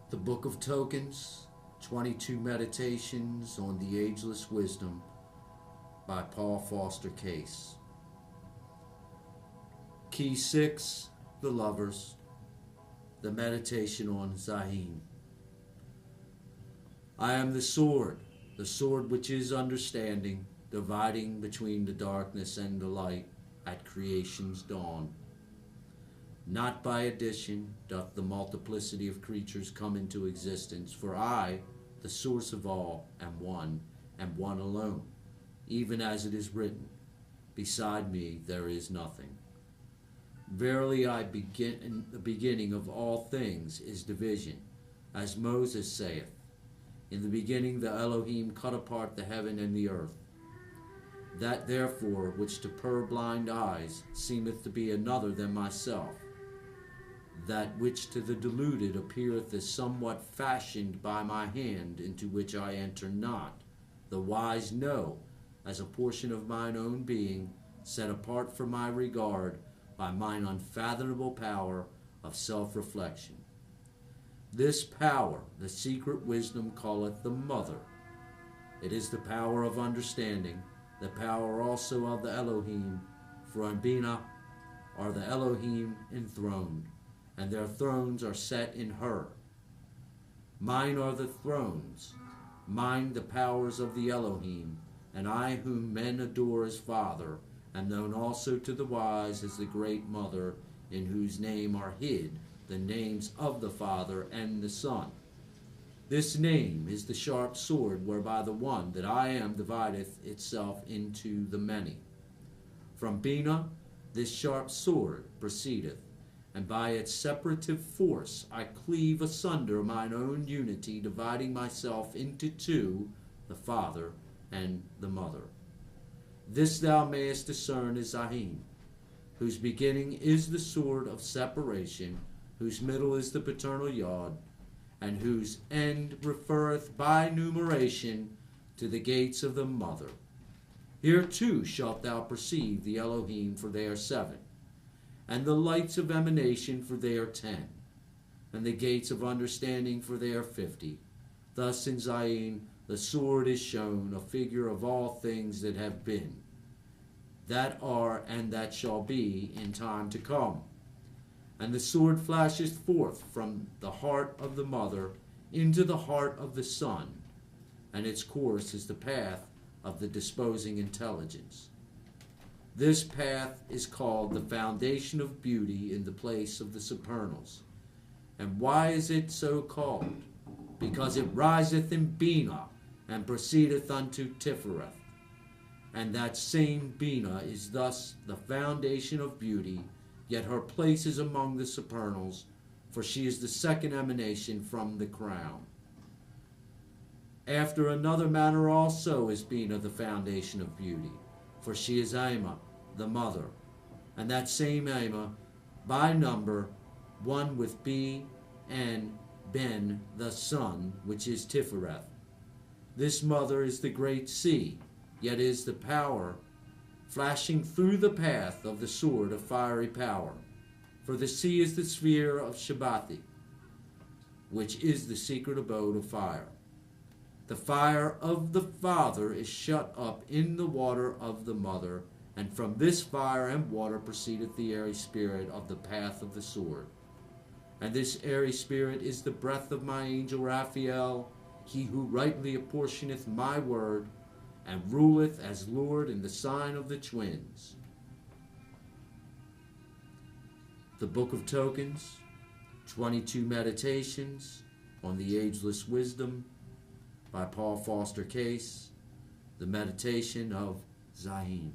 The Book of Tokens, 22 Meditations on the Ageless Wisdom by Paul Foster Case. Key 6, The Lovers, the Meditation on Zain. I am the sword which is understanding, dividing between the darkness and the light at creation's dawn. Not by addition doth the multiplicity of creatures come into existence, for I, the source of all, am one alone, even as it is written, beside me there is nothing. Verily the beginning of all things is division, as Moses saith, in the beginning the Elohim cut apart the heaven and the earth. That therefore which to purblind eyes seemeth to be another than myself, that which to the deluded appeareth as somewhat fashioned by my hand, into which I enter not, the wise know, as a portion of mine own being, set apart for my regard by mine unfathomable power of self-reflection. This power the secret wisdom calleth the Mother. It is the power of understanding, the power also of the Elohim, for in Bina are the Elohim enthroned, and their thrones are set in her. Mine are the thrones, mine the powers of the Elohim, and I whom men adore as Father, am known also to the wise as the Great Mother, in whose name are hid the names of the Father and the Son. This name is the sharp sword whereby the one that I am divideth itself into the many. From Bina this sharp sword proceedeth, and by its separative force I cleave asunder mine own unity, dividing myself into two, the Father and the Mother. This thou mayest discern as Zain, whose beginning is the sword of separation, whose middle is the paternal yod, and whose end referreth by numeration to the gates of the Mother. Here too shalt thou perceive the Elohim, for they are 7, and the lights of emanation, for they are 10, and the gates of understanding, for they are 50. Thus in Zain the sword is shown, a figure of all things that have been, that are, and that shall be in time to come. And the sword flashes forth from the heart of the Mother into the heart of the Son, and its course is the path of the disposing intelligence. This path is called the foundation of beauty in the place of the supernals. And why is it so called? Because it riseth in Bina, and proceedeth unto Tifereth. And that same Bina is thus the foundation of beauty, yet her place is among the supernals, for she is the second emanation from the crown. After another manner also is Bina the foundation of beauty, for she is Ama, the Mother, and that same Ama, by number, one with B and Ben, the Son, which is Tifereth. This Mother is the great sea, yet is the power flashing through the path of the sword of fiery power. For the sea is the sphere of Shabbathi, which is the secret abode of fire. The fire of the Father is shut up in the water of the Mother, and from this fire and water proceedeth the airy spirit of the path of the sword. And this airy spirit is the breath of my angel Raphael, he who rightly apportioneth my word, and ruleth as Lord in the sign of the twins. The Book of Tokens, 22 Meditations on the Ageless Wisdom by Paul Foster Case, the Meditation of Zain.